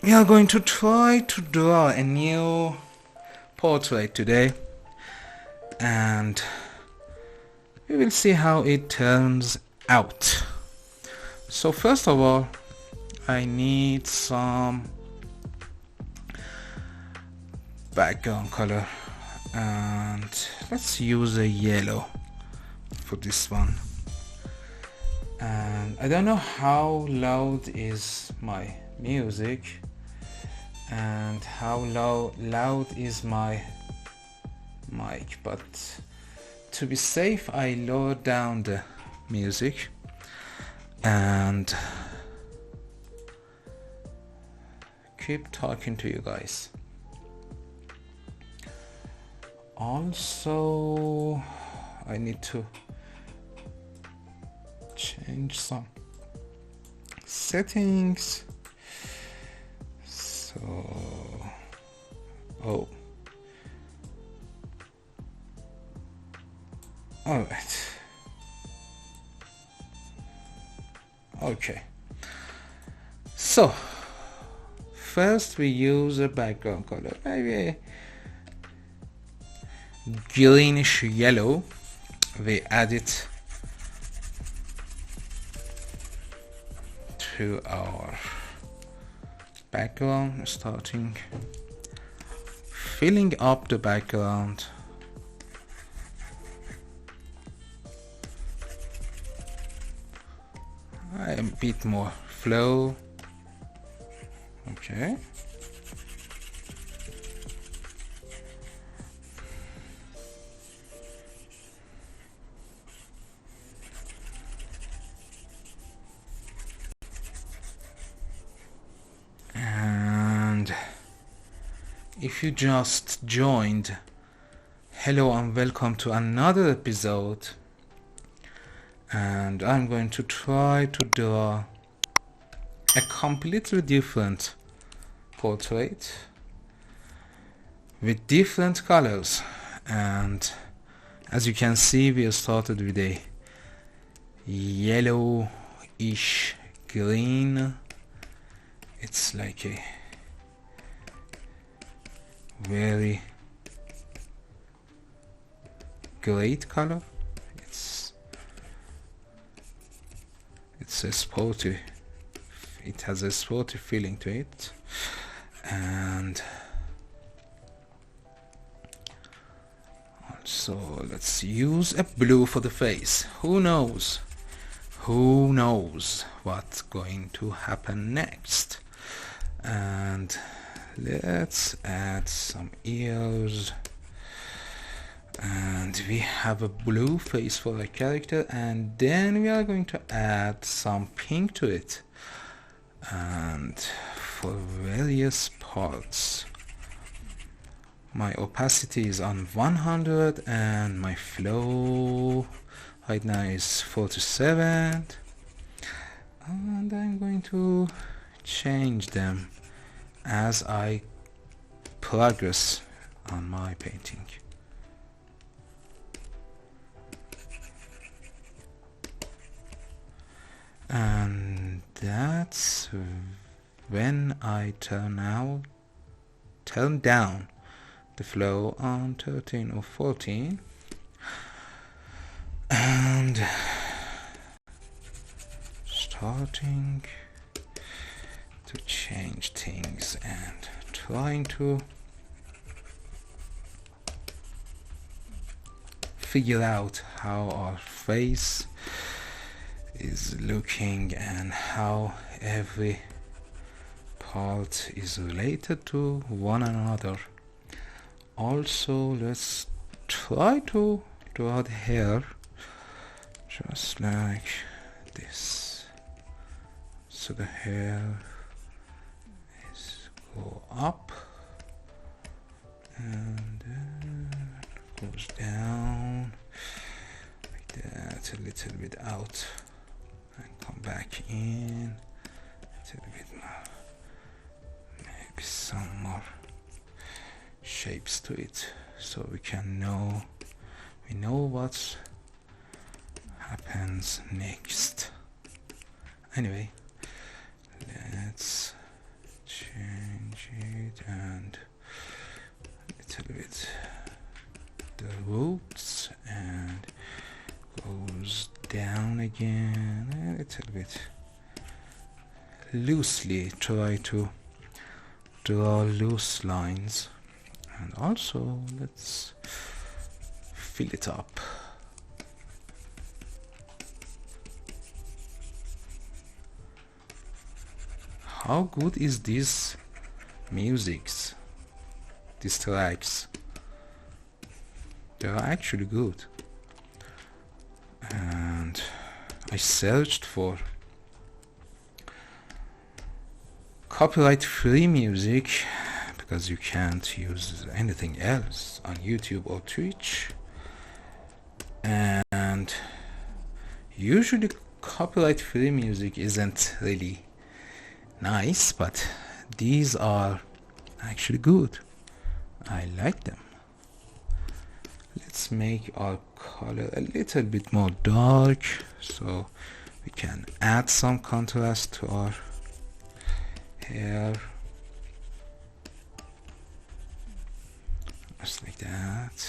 We are going to try to draw a new portrait today, and we will see how it turns out. So first of all, I need some background color, and let's use a yellow for this one. And I don't know how loud is my music and how loud is my mic, but to be safe I lowered down the music and keep talking to you guys. Also, I need to change some settings. So, all right. Okay. So, first we use a background color, maybe greenish yellow. We add it to our background, starting filling up the background. A bit more flow. Okay. And if you just joined, hello and welcome to another episode. And I'm going to try to draw a completely different portrait with different colors. And as you can see, we started with a yellowish green. It's like a very great color. It's a sporty, it has a sporty feeling to it. And also let's use a blue for the face. Who knows what's going to happen next. And let's add some ears, and we have a blue face for the character, and then we are going to add some pink to it. And for various parts, my opacity is on 100 and my flow right now is 47, and I'm going to change them as I progress on my painting. And that's when I turn down the flow on 13 or 14, and starting to change things and trying to figure out how our face is looking and how every part is related to one another. Also, let's try to draw the hair just like this. So the hair is go up and then goes down like that, a little bit out and come back in a little bit more, maybe some more shapes to it, so we know what happens next. Anyway, let's change bit the roots and goes down again a little bit. Loosely try to draw loose lines, and also let's fill it up. How good is this musics, these tracks? They are actually good. And I searched for copyright free music because you can't use anything else on YouTube or Twitch, and usually copyright free music isn't really nice, but these are actually good. I like them. Let's make our color a little bit more dark so we can add some contrast to our hair, just like that.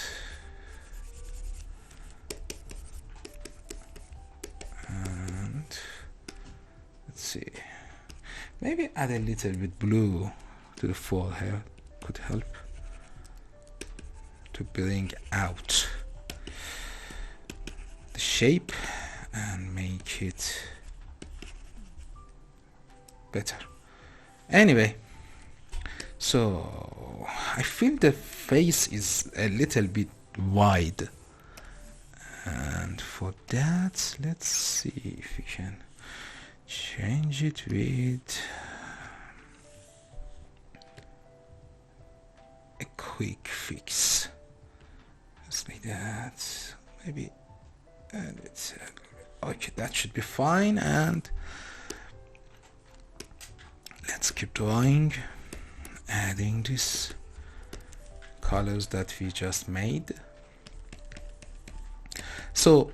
And let's see, maybe add a little bit blue to the forehead, could help to bring out the shape and make it better. Anyway, so I feel the face is a little bit wide, and for that let's see if we can change it with a quick fix, just like that. Maybe let's okay, that should be fine, and let's keep drawing, adding these colors that we just made. So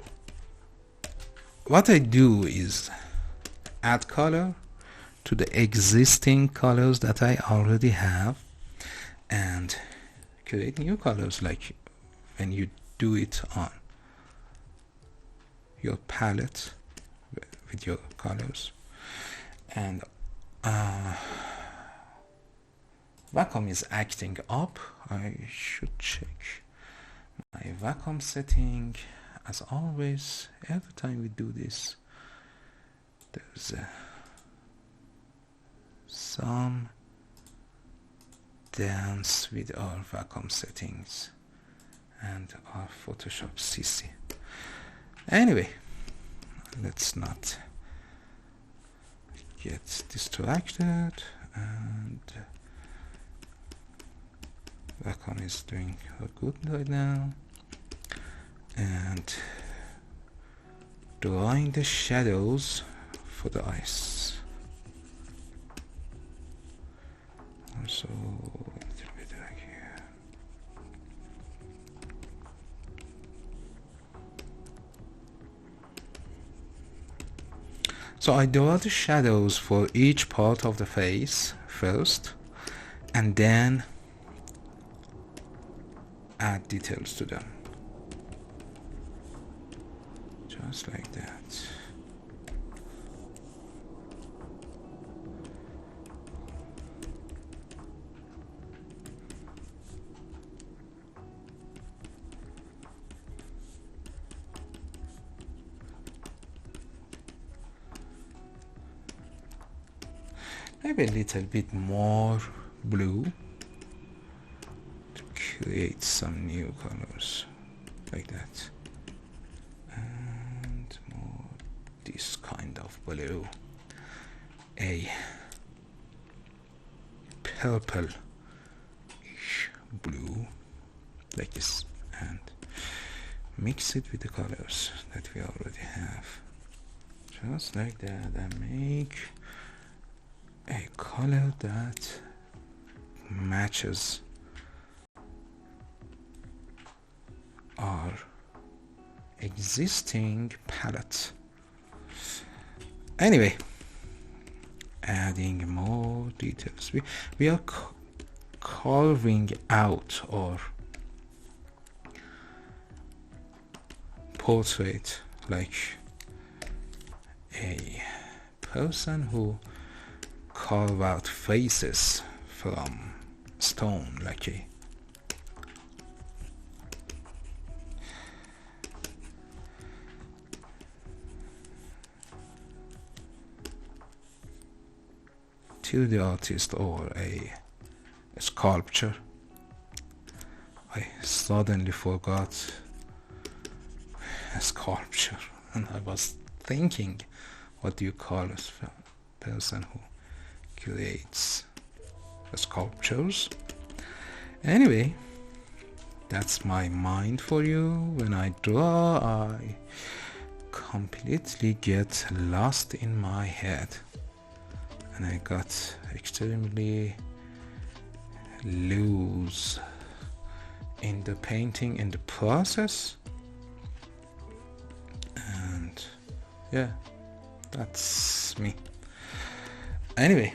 what I do is add color to the existing colors that I already have and create new colors, like when you do it on your palette with your colors. And Wacom is acting up. I should check my Wacom setting. As always, every time we do this, there's some dance with our Wacom settings and our Photoshop CC. Anyway, let's not get distracted, and Wacom is doing good right now, and drawing the shadows for the eyes. Also a little bit like here. So I draw the shadows for each part of the face first, and then add details to them, just like that. Maybe a little bit more blue to create some new colors, like that, and more this kind of blue, a purple-ish blue, like this, and mix it with the colors that we already have, just like that, and make a color that matches our existing palette. Anyway, adding more details. We are carving out or portrait, like a person who carve out faces from stone, like a to the artist or a sculpture. I suddenly forgot a sculpture, and I was thinking, what do you call a person who creates sculptures? Anyway, that's my mind for you. When I draw, I completely get lost in my head, and I got extremely loose in the painting, in the process. And yeah, that's me. Anyway,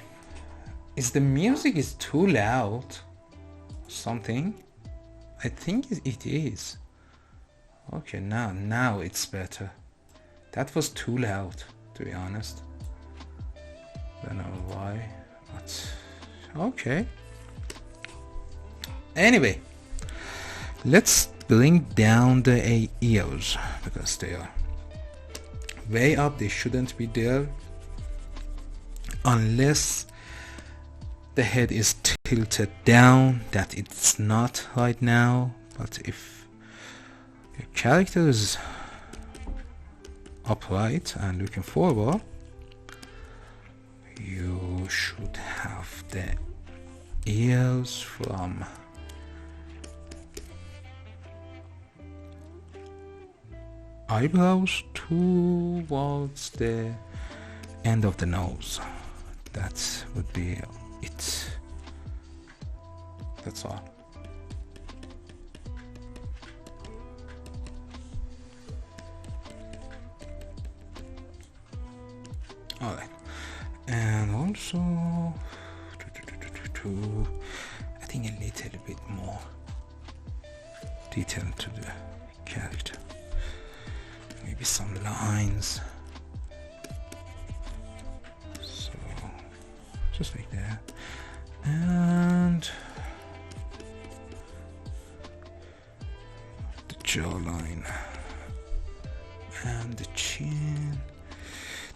is the music is too loud? Something? I think it is. Okay, now it's better. That was too loud, to be honest. Don't know why, but okay. Anyway, let's bring down the ears, because they are way up. They shouldn't be there unless the head is tilted down. That it's not right now, but if your character is upright and looking forward, you should have the ears from eyebrows towards the end of the nose. That would be it. That's all. Alright. And also adding a little bit more detail to the character. Maybe some lines. So just like that. And the jawline and the chin.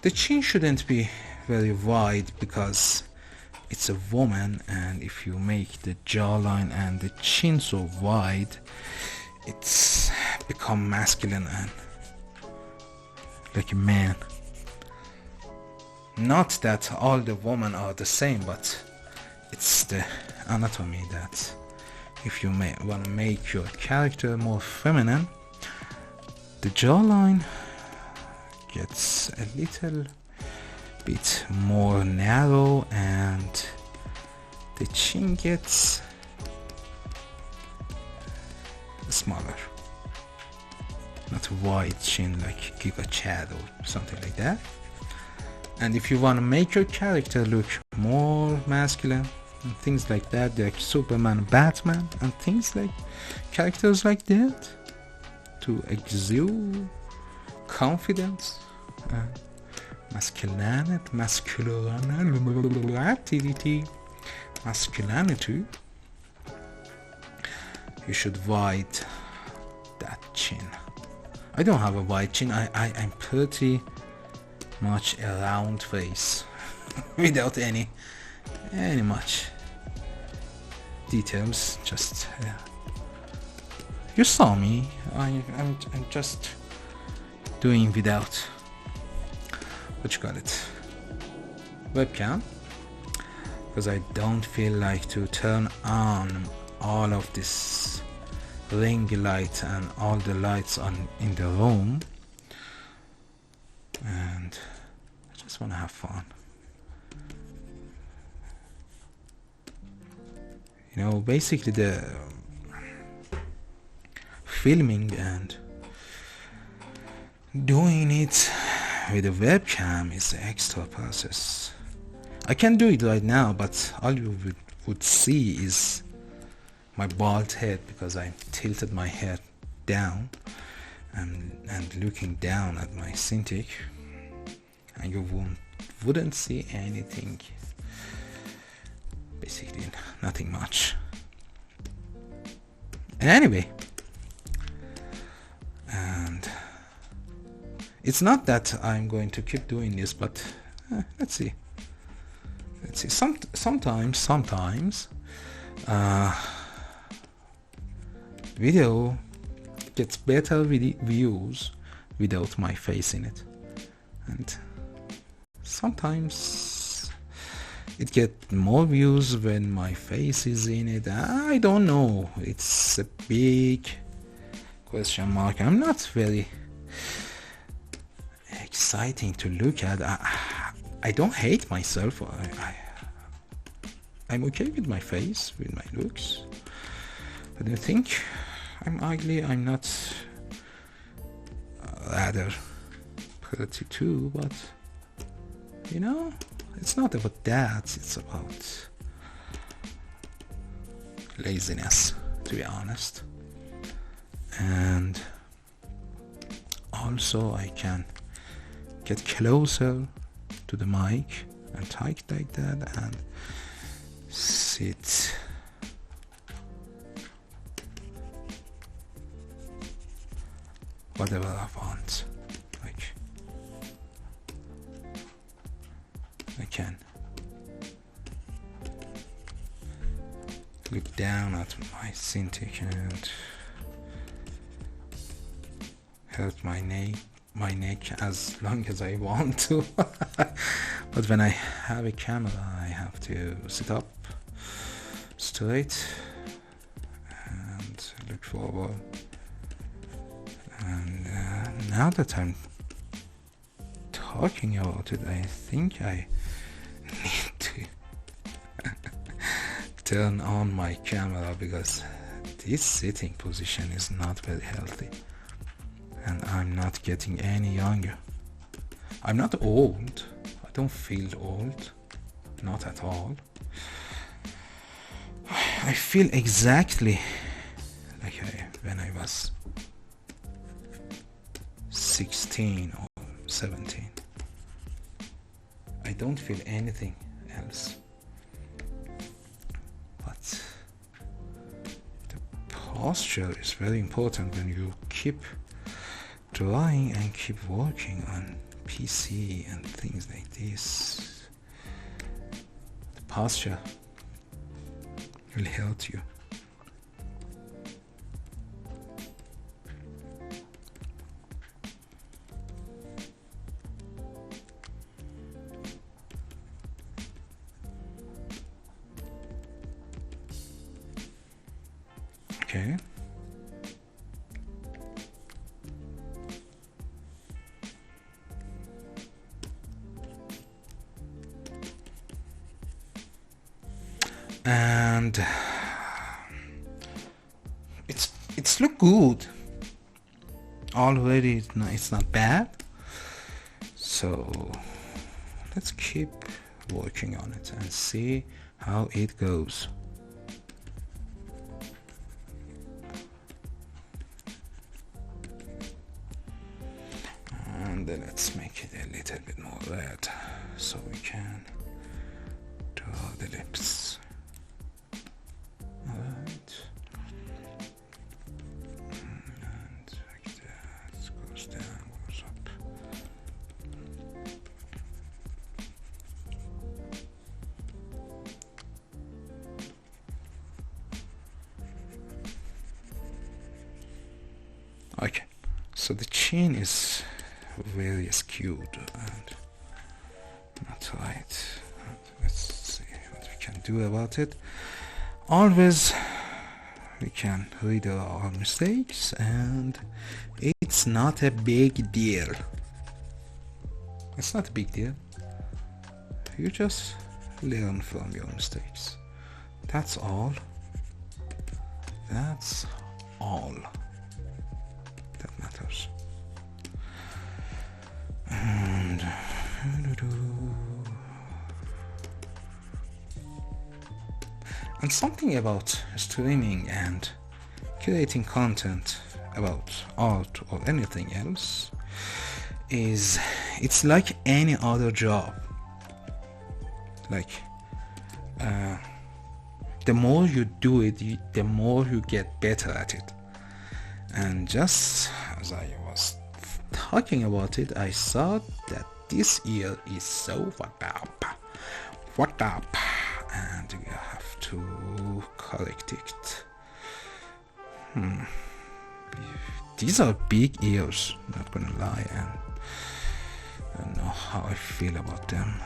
The chin shouldn't be very wide because it's a woman, and if you make the jawline and the chin so wide, it's become masculine and like a man. Not that all the women are the same, but it's the anatomy that if you want to make your character more feminine, the jawline gets a little bit more narrow and the chin gets smaller. Not a wide chin like Giga Chad or something like that. And if you want to make your character look more masculine and things like that, like Superman, Batman, and things like characters like that, to exude confidence and masculinity, you should widen that chin. I don't have a wide chin. I'm pretty much a round face without any much details. Just you saw me. I'm just doing without what you call it, webcam, because I don't feel like to turn on all of this ring light and all the lights on in the room, and I just want to have fun. You know, basically the filming and doing it with a webcam is an extra process. I can do it right now, but all you would see is my bald head because I tilted my head down, and looking down at my Cintiq, and you wouldn't see anything, basically nothing much. And anyway, and it's not that I'm going to keep doing this, but let's see. Sometimes video gets better views without my face in it, and sometimes it gets more views when my face is in it. I don't know, it's a big question mark. I'm not very exciting to look at. I don't hate myself. I'm okay with my face, with my looks. I don't think I'm ugly. I'm not rather pretty too, but you know, it's not about that. It's about laziness, to be honest. And also I can get closer to the mic and talk like that and sit whatever I want. Like I can look down at my Cintiq and hurt my neck as long as I want to. But when I have a camera, I have to sit up straight and look forward. And now that I'm talking about it, I think I need to turn on my camera, because this sitting position is not very healthy, and I'm not getting any younger. I'm not old. I don't feel old, not at all. I feel exactly like when I was 16 or 17. I don't feel anything else. But the posture is very important when you keep drawing and keep working on PC and things like this. The posture will help you. Okay. And it's look good already. It's not bad, so let's keep working on it and see how it goes. And then let's make it a little bit more red so we can draw the lips. Alright. And like that. Goes down, goes up. Okay, so the chin is very skewed and not right. Let's see what we can do about it. Always we can read our mistakes, and it's not a big deal. It's not a big deal. You just learn from your mistakes. That's all. That's all that matters. And something about streaming and creating content about art or anything else is it's like any other job. Like the more you do it, the more you get better at it. And just as I was talking about it, I saw that this ear is so fucked up, and we have to correct it. These are big ears, not gonna lie, and I don't know how I feel about them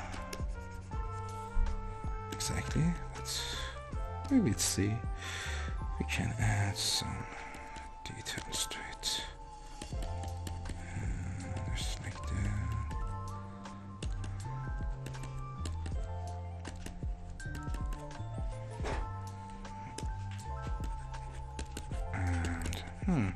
exactly, but maybe let's see. We can add some details to it. Just like that. And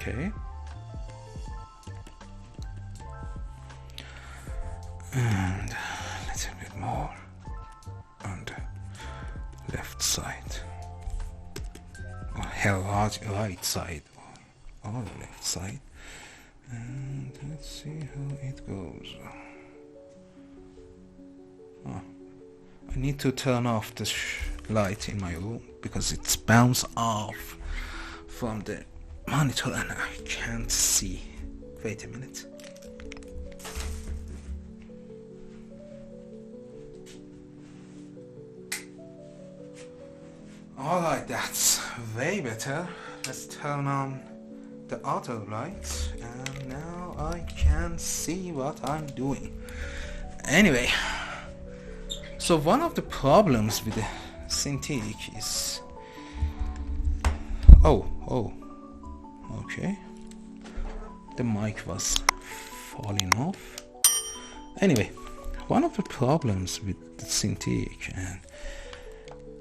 okay. And a little bit more on the left side, or hell, right side, or left side. And let's see how it goes. Oh, I need to turn off the light in my room because it's bounced off from the monitor and I can't see. Wait a minute. Alright, that's way better. Let's turn on the other light and now I can see what I'm doing. Anyway, so one of the problems with the synthetic is okay, the mic was falling off. Anyway, one of the problems with the synthetic and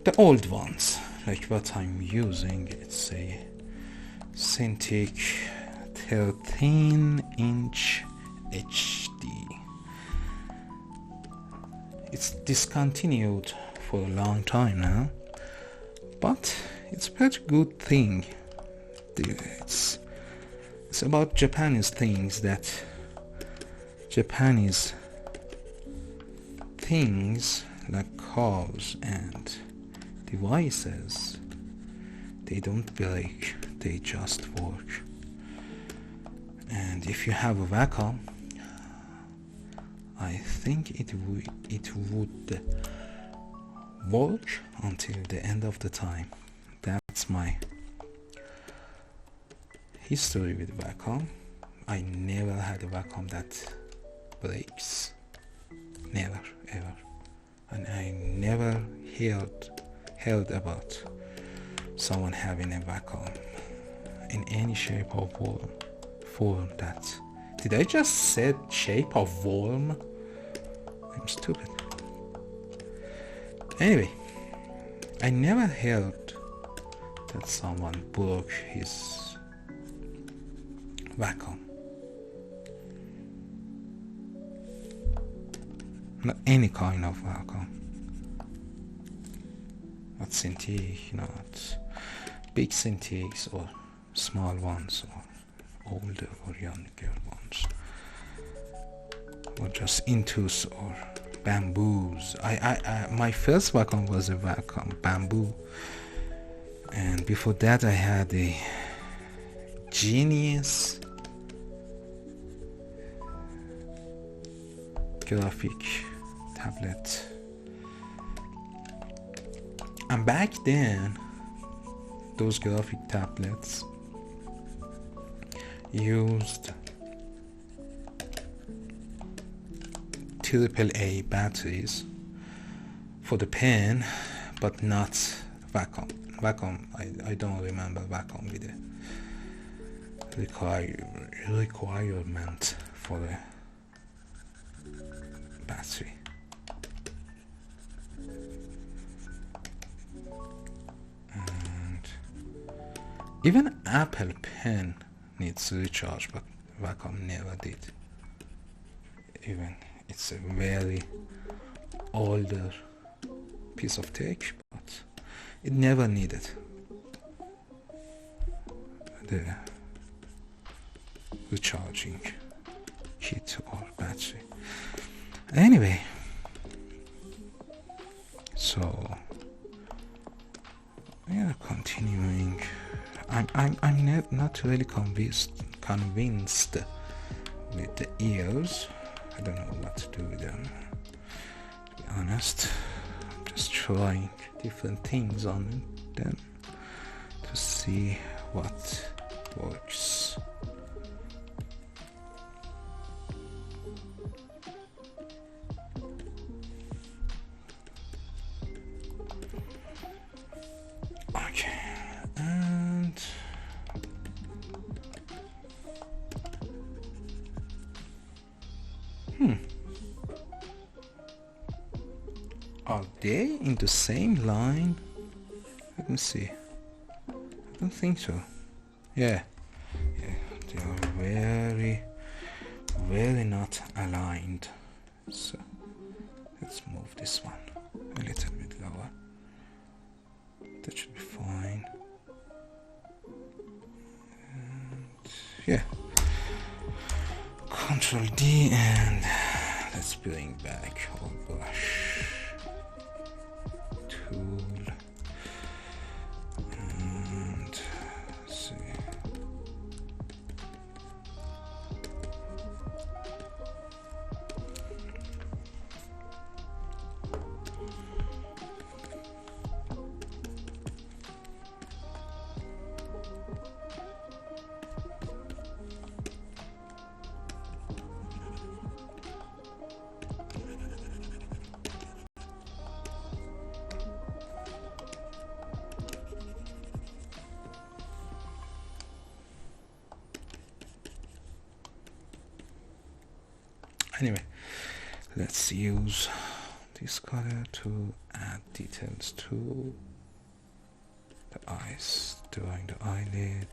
the old ones, like what I'm using, it's a Cintiq 13-inch HD. It's discontinued for a long time now, but it's a pretty good thing. It's about Japanese things that like cars and devices, they don't break, they just work. And if you have a vacuum, I think it would work until the end of the time. That's my history with vacuum. I never had a vacuum that breaks, never ever, and I never heard about someone having a vacuum in any shape or form that. Did I just say shape of worm? I'm stupid. Anyway, I never heard that someone broke his vacuum. Not any kind of vacuum. Not Cintiq, not big Cintiqs or small ones or older or younger ones. Or just Intus or bamboos. My first vacuum was a vacuum bamboo, and before that I had a Genius graphic tablet. And back then, those graphic tablets used AAA batteries for the pen, but not vacuum. I don't remember vacuum with requirement for the battery. And even Apple Pen needs recharge, but Wacom never did. Even it's a very older piece of tech, but it never needed the recharging kit or battery. Anyway, so we are continuing. I'm not really convinced with the ears. I don't know what to do with them, to be honest. I'm just trying different things on them to see what works. Okay, and are they in the same line? Let me see. I don't think so. Yeah, they are very, very not aligned. So let's move this one a little bit lower. That should be fine. And yeah, Control D, and let's bring back our brush tool. And let's see. Anyway, let's use this color to add details to the eyes, drawing the eyelid,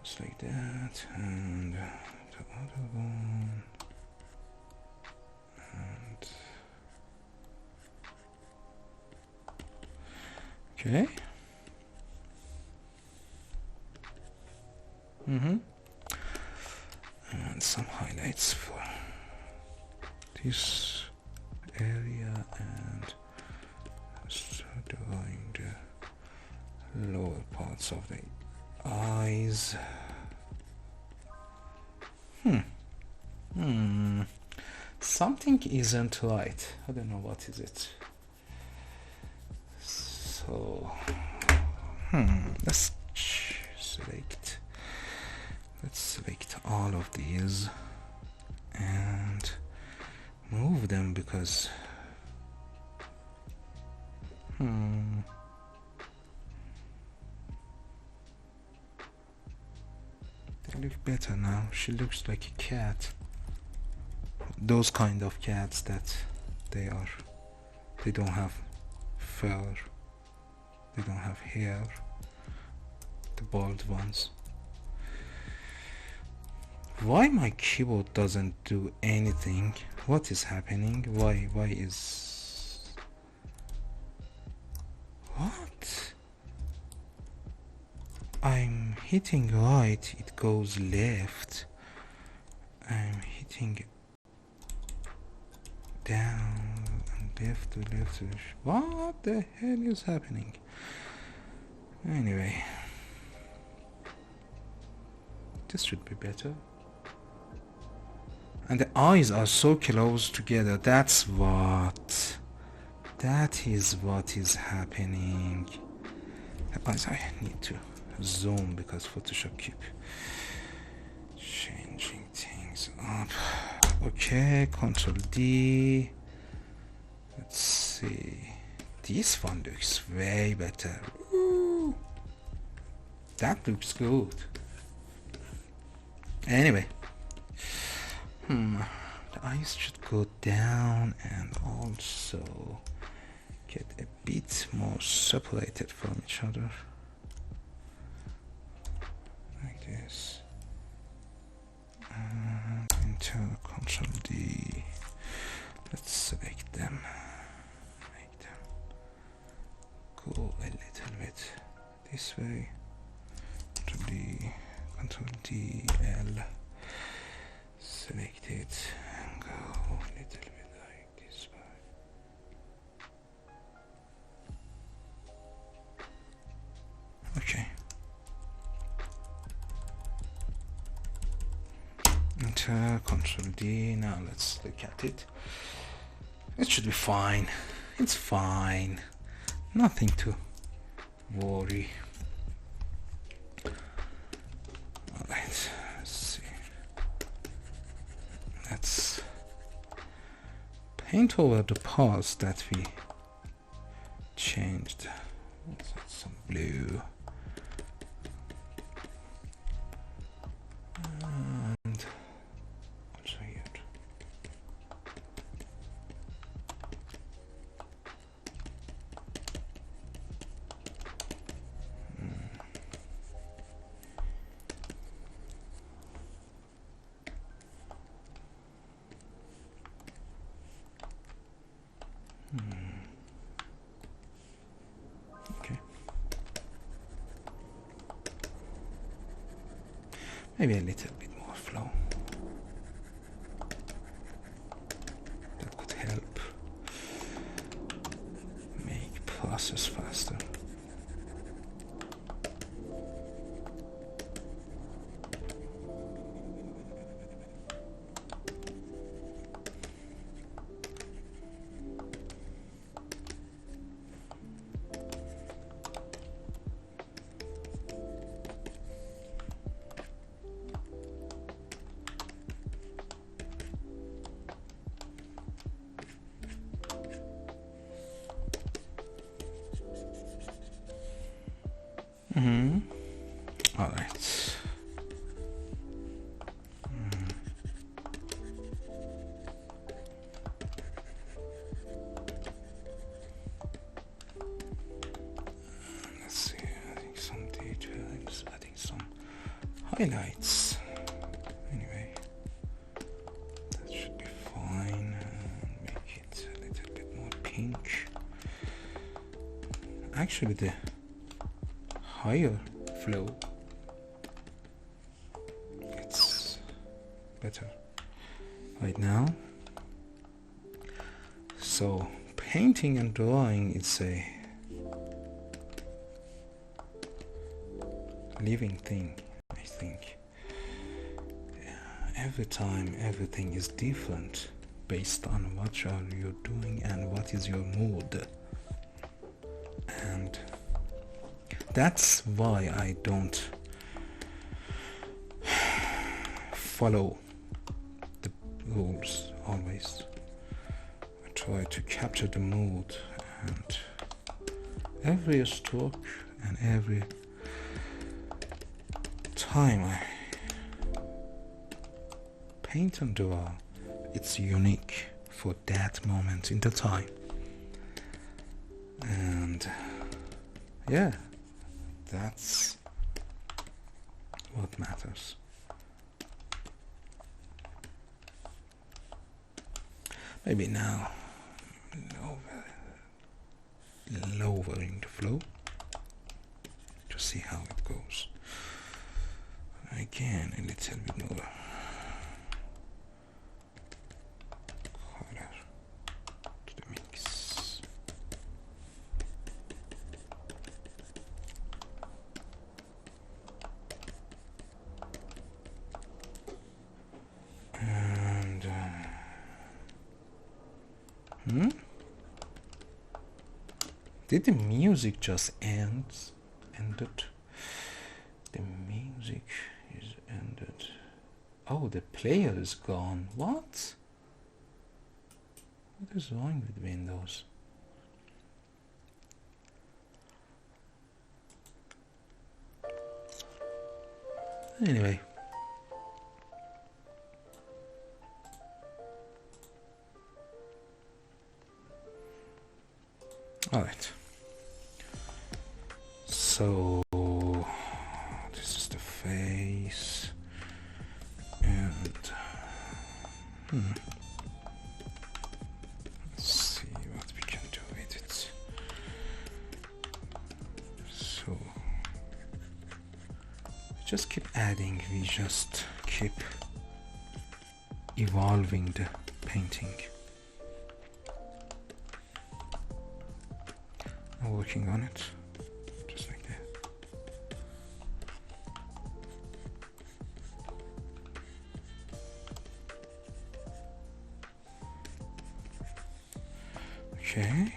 just like that, and the other one, and okay. And some highlights for this area, and start drawing the lower parts of the eyes. Something isn't right. I don't know what is it. So let's select all of these and move them, because they look better now. She looks like a cat. Those kind of cats that they don't have fur, they don't have hair, the bald ones. Why my keyboard doesn't do anything? What is happening? Why is... What? I'm hitting right, it goes left. I'm hitting down and left to left. What the hell is happening? Anyway, this should be better. And the eyes are so close together. That is what is happening. The eyes, I need to zoom because Photoshop keep changing things up. Okay, Control D. Let's see. This one looks way better. Ooh, that looks good. Anyway, the eyes should go down and also get a bit more separated from each other, like this. And enter Control D. Let's select them, make them go a little bit this way. Control D, Control D, L. Select it and go a little bit like this way. Okay. Enter Control D. Now let's look at it. It should be fine. It's fine. Nothing to worry. Alright, let's see. Let's paint over the parts that we changed. Let's add some blue. And also here. Okay. Maybe a little bit more flow. That could help make process faster. All right. Let's see. Adding some details. Adding some highlights. Anyway, that should be fine. Make it a little bit more pink. Actually, the higher flow, it's better right now. So painting and drawing, it's a living thing, I think. Every time everything is different based on what are you doing and what is your mood. And that's why I don't follow the rules always. I try to capture the mood, and every stroke and every time I paint and draw, it's unique for that moment in the time. And yeah, that's what matters. Maybe now lowering the flow to see how it goes. Again, a little bit more color to the mix. And did the music just ended? The music is ended. Oh, the player is gone. What? What is wrong with Windows? Anyway, All right. So this is the face, and let's see what we can do with it. So just keep adding, we just keep evolving the painting. I'm working on it, just like that. Okay.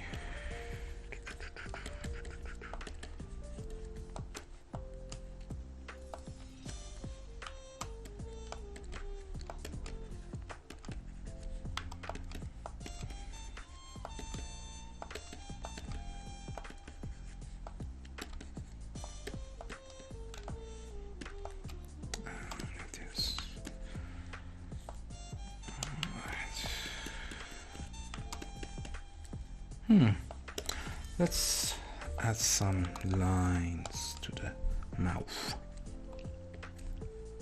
Let's add some lines to the mouth,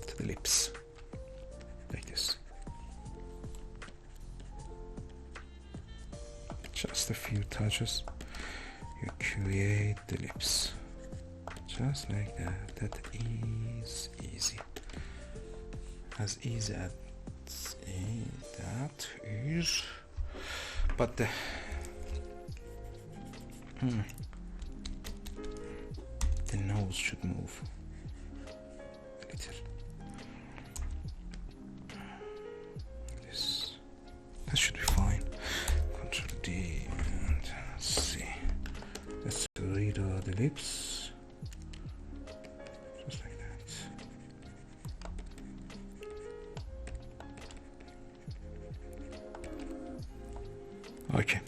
to the lips, like this. Just a few touches, you create the lips, just like that. That is easy, as easy as that is, but the nose should move a little. That should be fine. Control D, and let's see. Let's redraw the lips, just like that. Okay.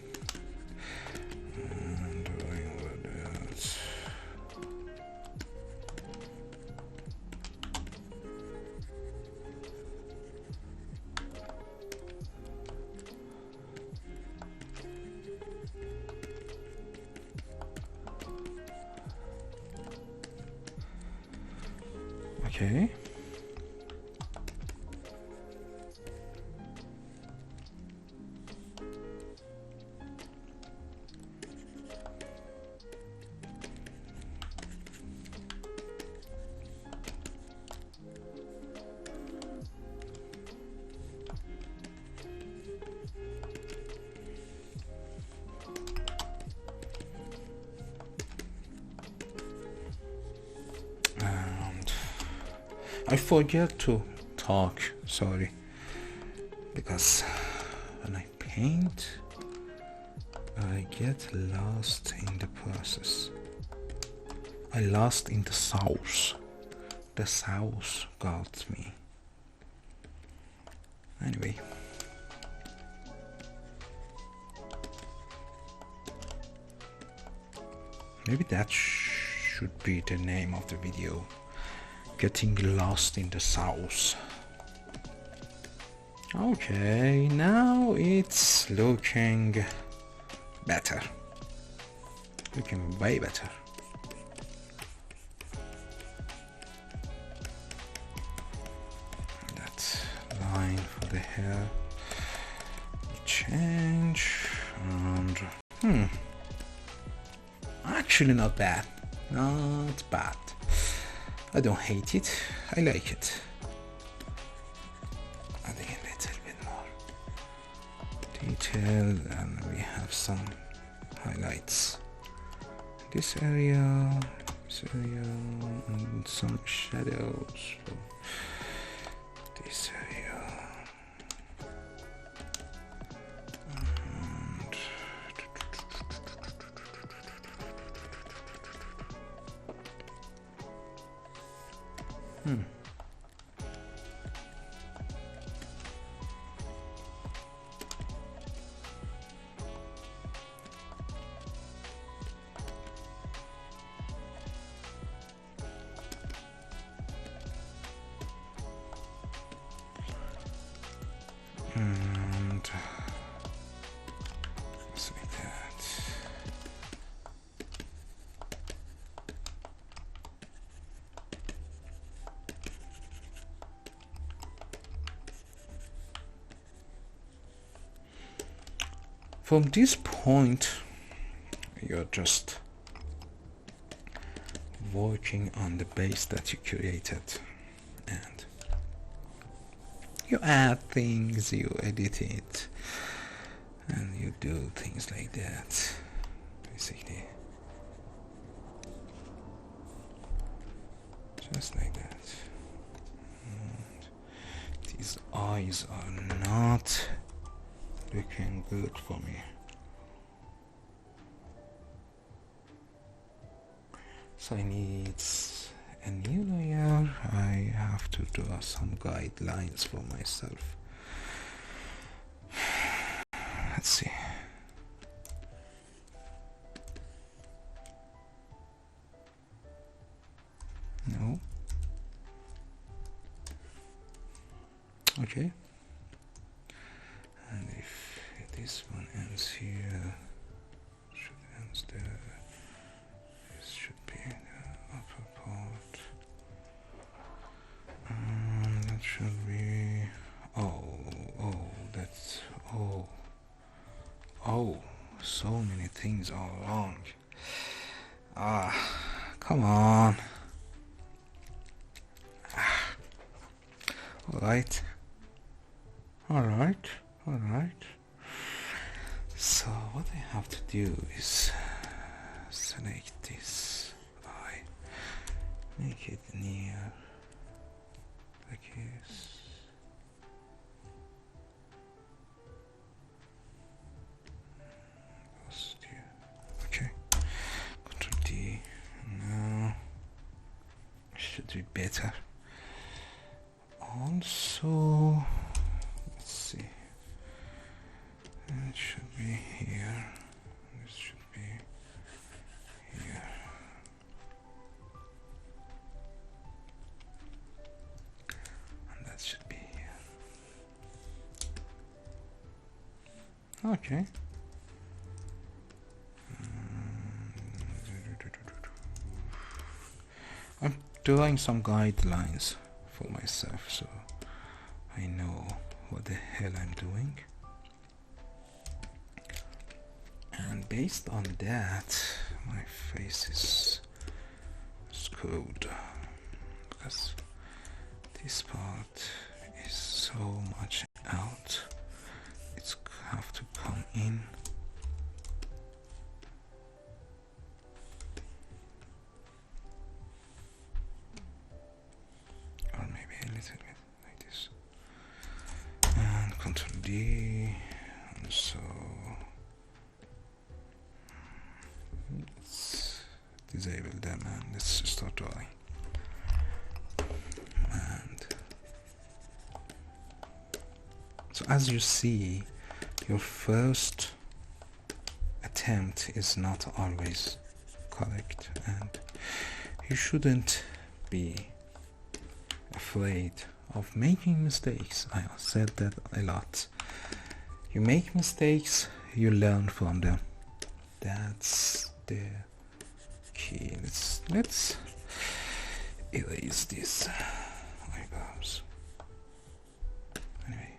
Okay. I forget to talk, sorry, because when I paint, I get lost in the process. I lost in the sauce. The sauce got me. Anyway. Maybe that should be the name of the video. Getting lost in the sauce. Okay, now it's looking better. Looking way better. That line for the hair change, and actually not bad. Not bad. I don't hate it, I like it. Adding a little bit more detail, and we have some highlights. This area, and some shadows. This area. And just like that. From this point, you're just working on the base that you created, and you add things, you edit it, and you do things like that, basically. Just like that. And these eyes are not looking good for me. So I need a new layer. I have to draw some guidelines for myself. Let's see. No. Okay. And if this one ends here, should end there. This should be the upper part. That should be. Oh, so many things are wrong. Come on. Alright. So what I have to do is select this eye, make it near like this. Okay. Control D. Now should be better. Also, let's see. It should be here. This should be here. And that should be here. Okay. I'm drawing some guidelines for myself, so I know what the hell I'm doing, and based on that my face is screwed because this part is so much out. It's have to come in. Control D, and so let's disable them and let's start drawing. And so as you see, your first attempt is not always correct, and you shouldn't be afraid of making mistakes. I said that a lot. You make mistakes, you learn from them. That's the key. Let's erase these eyebrows. Anyway.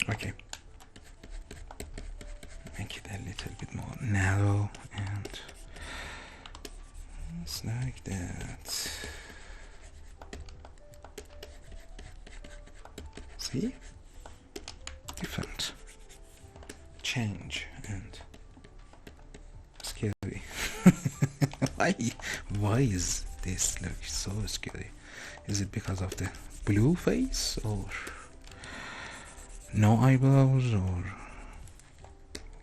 Okay, make it a little bit more narrow, and it's like that. See? Different. Change and scary. Why is this look so scary? Is it because of the blue face, or no eyebrows, or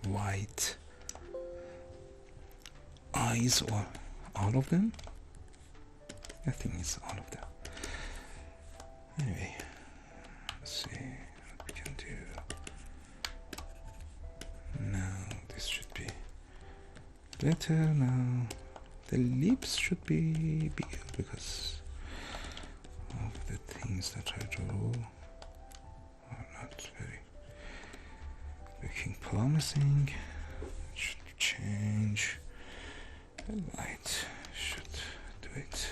white eyes, or all of them? I think it's all of them. Anyway, let's see what we can do. Now this should be better. Now the lips should be bigger because of the things that I draw are not very looking promising. Should change. The light should do it.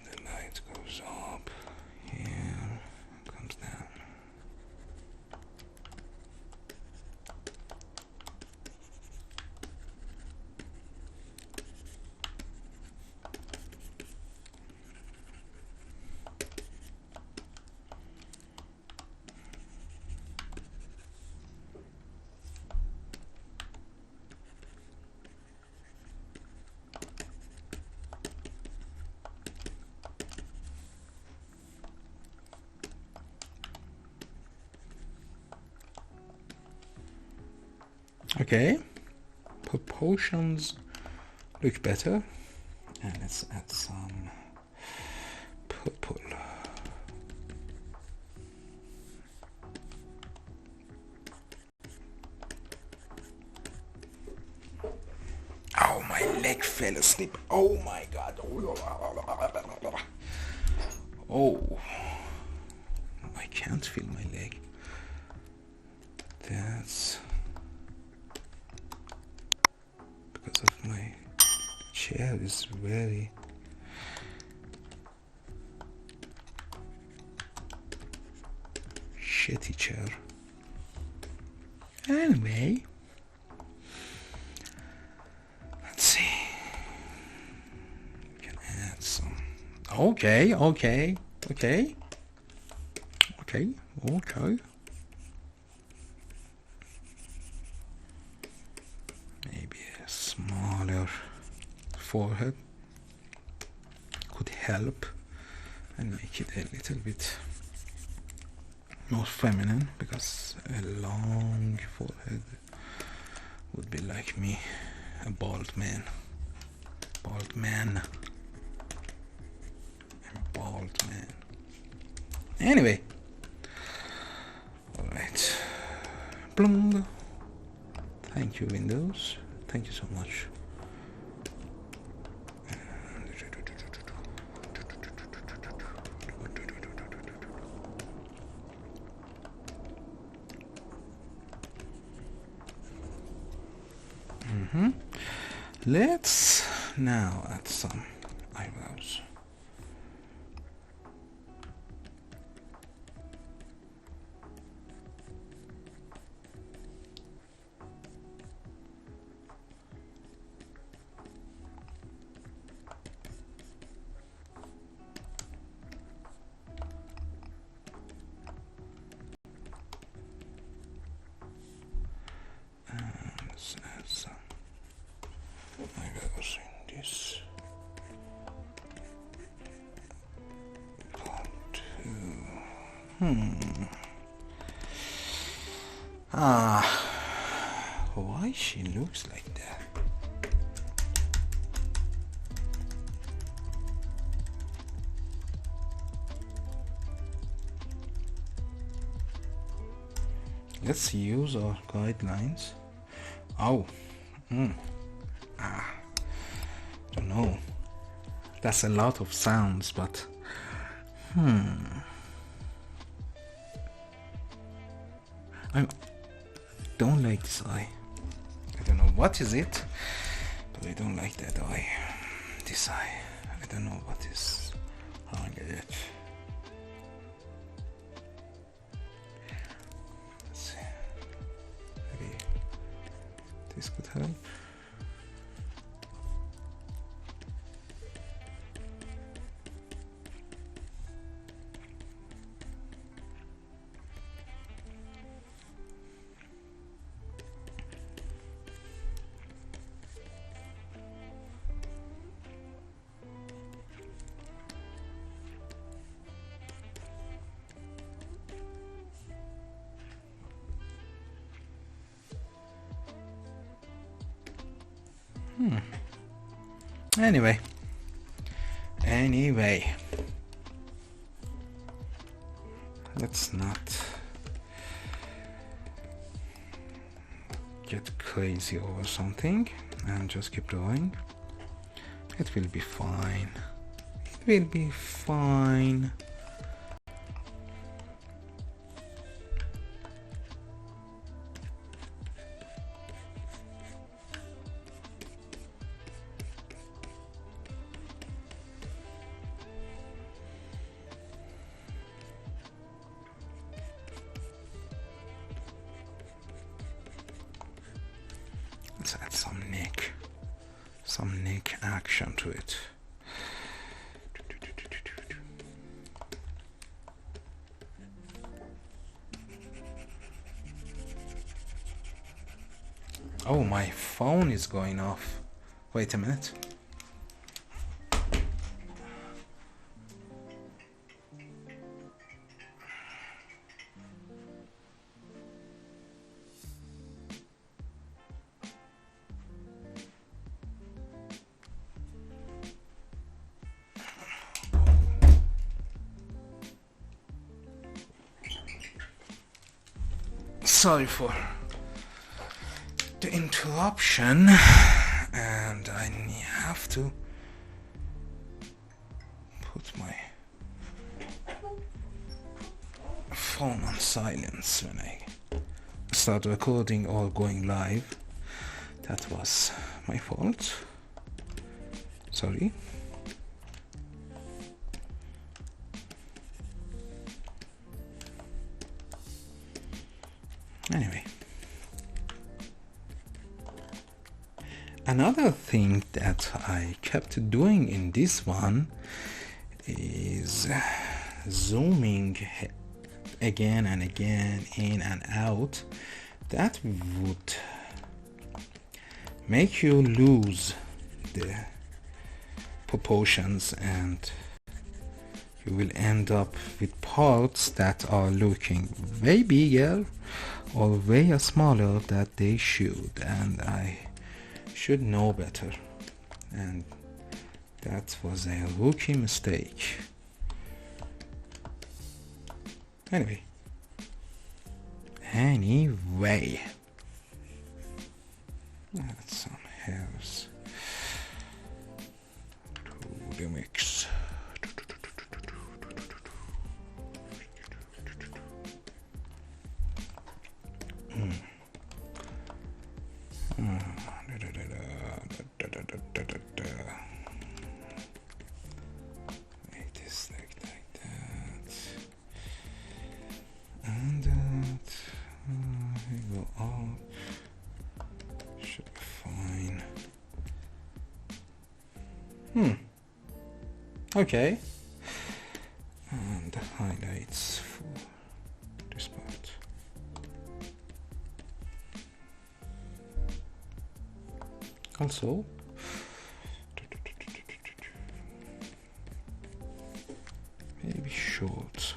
The light goes up here, comes down. Okay, proportions look better, and let's add some purple. Oh, my leg fell asleep. Oh my god. Oh, I can't feel my leg. That's because of my chair is very shitty chair. Anyway, let's see. We can add some. Okay. Maybe a smaller forehead could help and make it a little bit more feminine, because a long forehead would be like me, a bald man. Bald man. A bald man. Anyway. Alright. Blung. Thank you, Windows. Thank you so much. Let's now add some eyebrows. Let's add some eyebrows in this part too. Why she looks like that? Let's use our guidelines. Oh, don't know. That's a lot of sounds, but I don't like this eye. I don't know what is it, but I don't like that eye. This eye. I don't know what is wrong with it. Let's see. Maybe this could help. Anyway, let's not get crazy over something and just keep drawing. It will be fine. It will be fine. Let's add some neck action to it. Oh, my phone is going off. Wait a minute. Sorry for the interruption, and I have to put my phone on silence when I start recording or going live. That was my fault. Sorry. Anyway, another thing that I kept doing in this one is zooming again and again in and out. That would make you lose the proportions, and you will end up with parts that are looking way bigger or way smaller than they should, and I should know better, and that was a rookie mistake. Anyway, add some hairs to the mix. Make this like that, and that. We go up. Should be fine. Okay. And the highlights for this part. Also, maybe short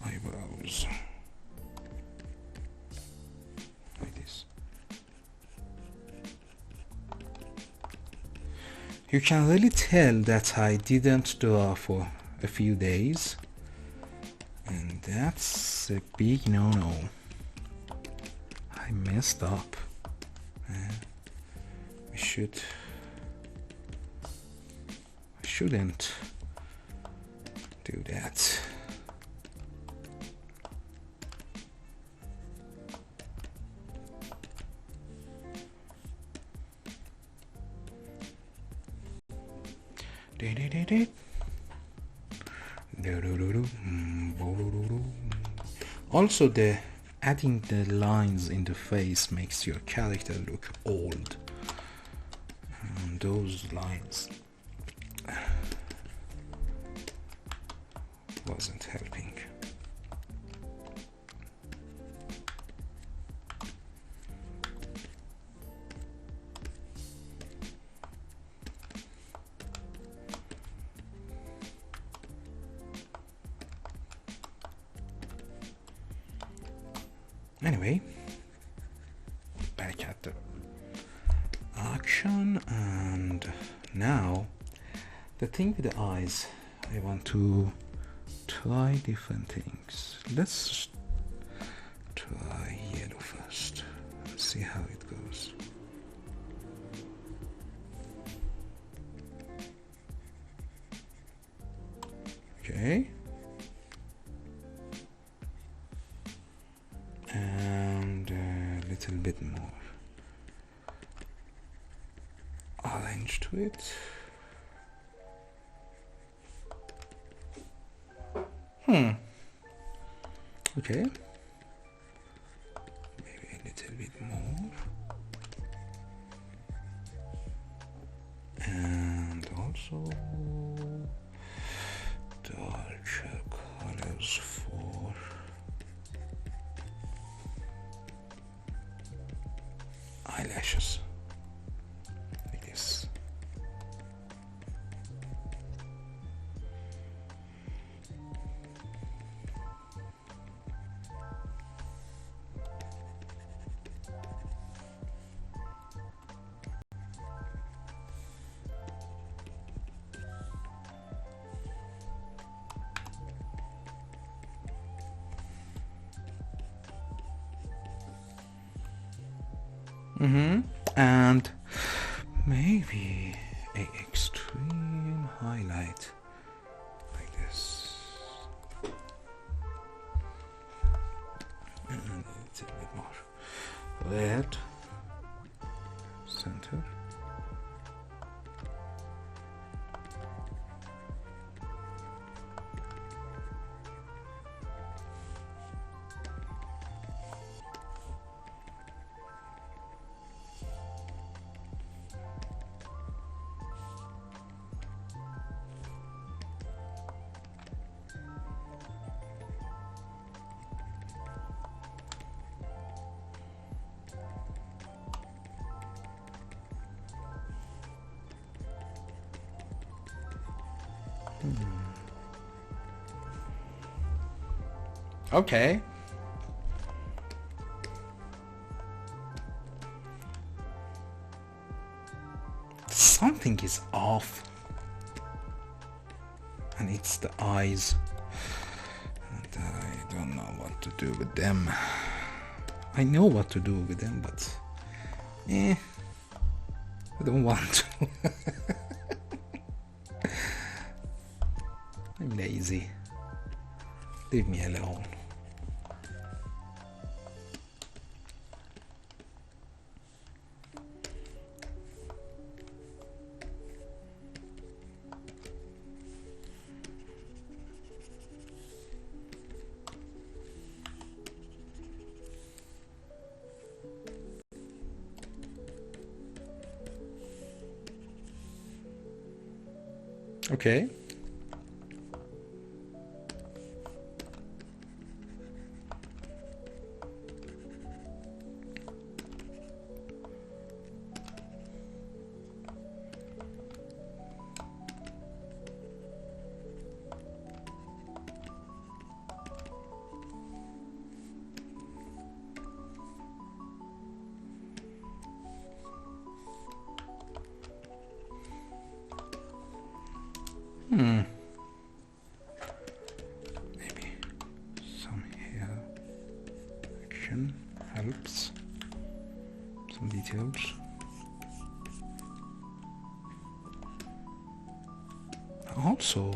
eyebrows, like this. You can really tell that I didn't draw for a few days, and that's a big no-no. I messed up. Shouldn't do that. Also, the adding the lines in the face makes your character look old. Those lines wasn't helping. Anyway, back at the action. And now the thing with the eyes, I want to try different things. Let's try yellow first. Let's see how it goes. Okay. And a little bit more orange to it. Okay. Maybe a little bit more. And also darker colors for eyelashes, like this. And maybe a extreme highlight like this, and a little bit more red center. Okay. Something is off. And it's the eyes. And I don't know what to do with them. I know what to do with them, but I don't want to. I'm lazy. Leave me alone. Okay. Maybe some hair action helps. Some details. Also,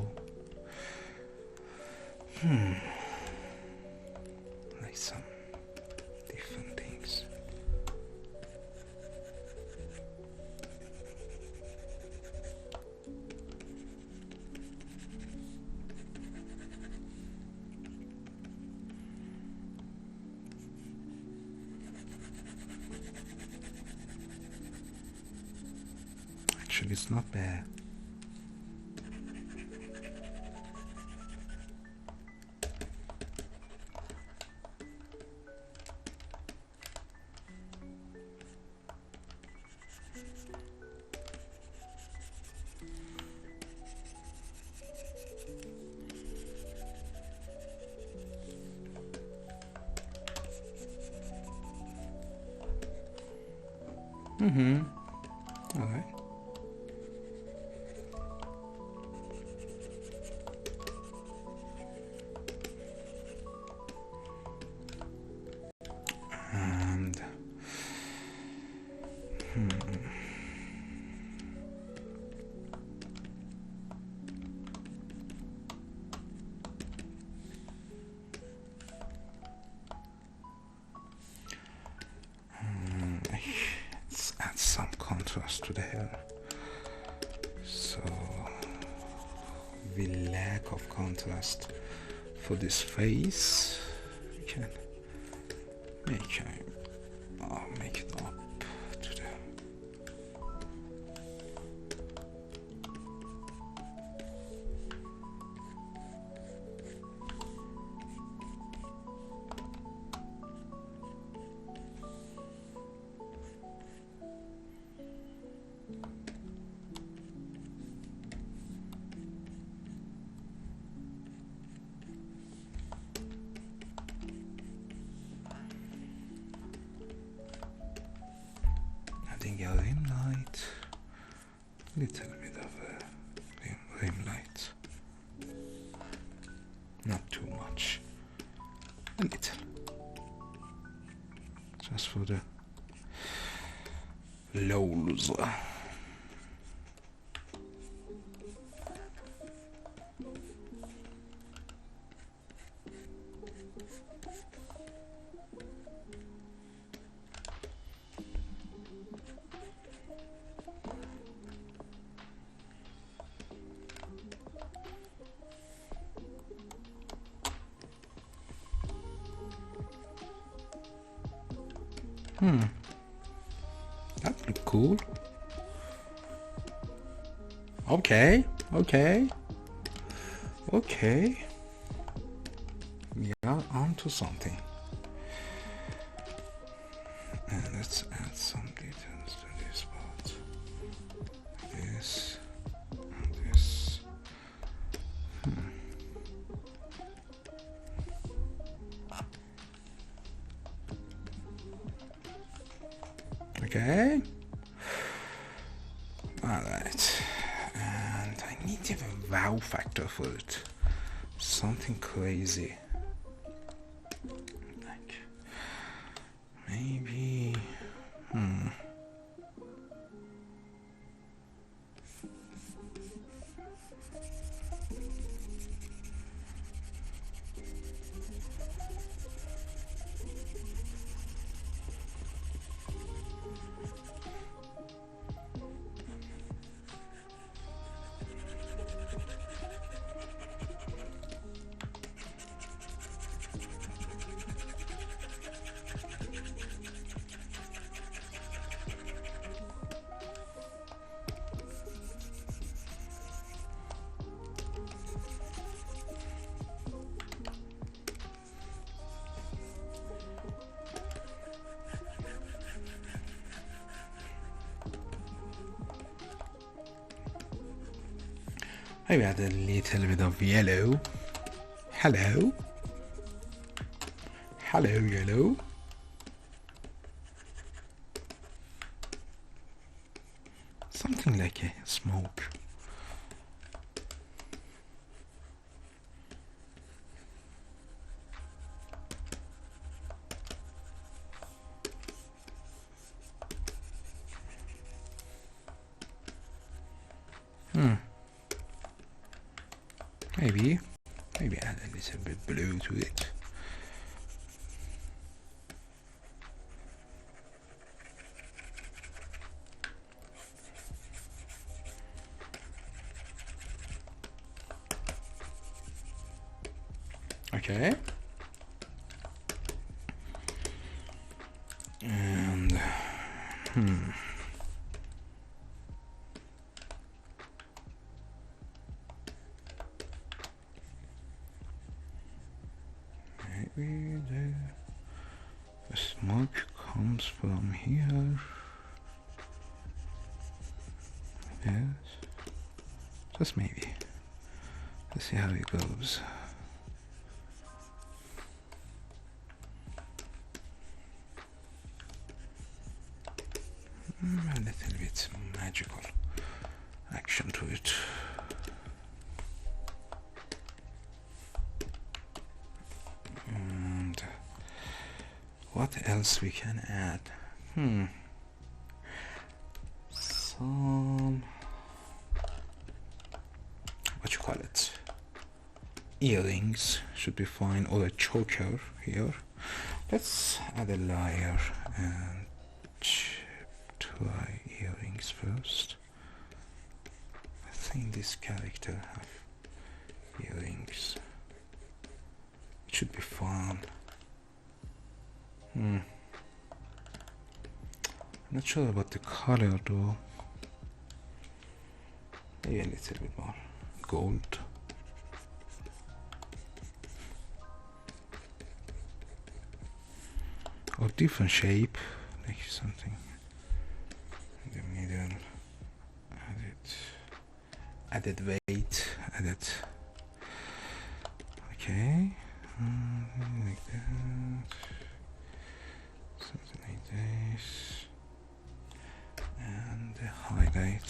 like some different things. Actually, it's not bad. All right. And let's add some contrast to the hair. So with lack of contrast for this face, we can make it up to the adding a rim light, little bit of a rim light, not too much, a little, just for the lols. That look cool. Okay. We are onto something. And let's add some details to this part. This and this. Okay. Alright. And I need to have a wow factor for it. Something crazy. Like maybe maybe add a little bit of yellow. Hello, yellow. Something like a smoke. Maybe add a little bit blue to it. Okay. And maybe the smoke comes from here. Yes. Just maybe. Let's see how it goes. A little bit magical action to it. And what else we can add? Some, what you call it, earrings should be fine, or a choker here. Let's add a layer and try earrings first. I think this character have earrings. It should be fun. I'm not sure about the color though. Maybe a little bit more gold. Or different shape, like something in the middle. Added weight, added. Okay, like that. Something like this, and the highlight.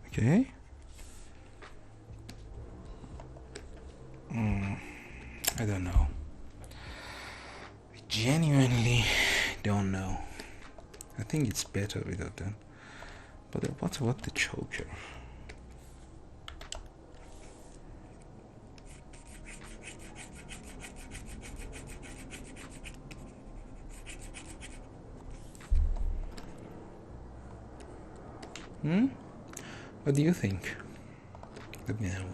Okay. I don't know. I genuinely don't know. I think it's better without them. But what about the choker? What do you think? Let me know.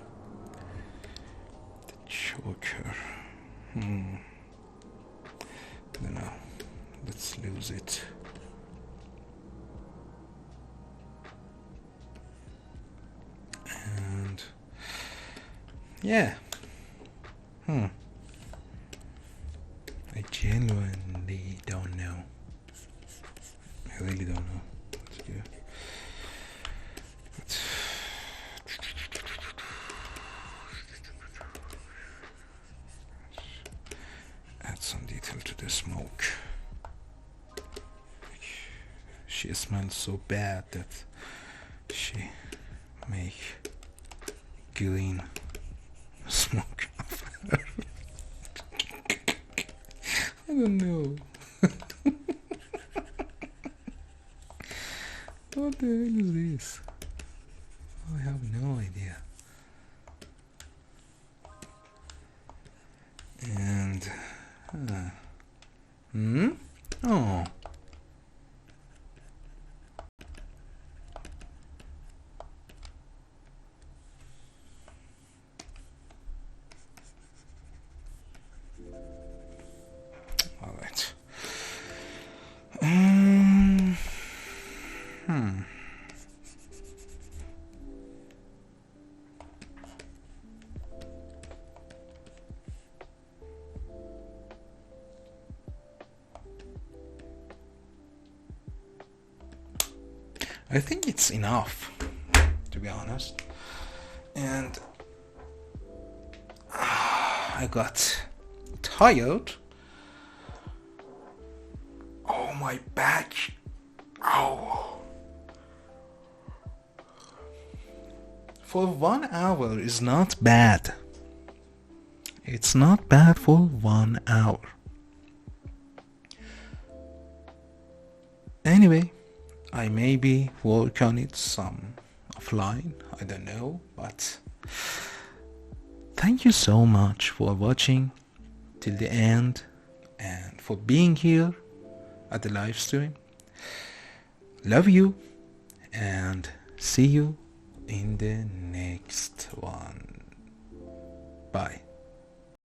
The choker. I don't know. Let's lose it. And yeah. I genuinely don't know. I really don't know what to do. Add some detail to the smoke. She smells so bad that she make green smoke of her. I don't know. What the hell is this? I have no idea. And oh, all right. I think it's enough, to be honest. And I got tired. Oh, my back. Oh. For 1 hour is not bad. It's not bad for 1 hour. Anyway, I maybe work on it some offline, I don't know, but thank you so much for watching till the end and for being here at the live stream. Love you and see you in the next one. Bye.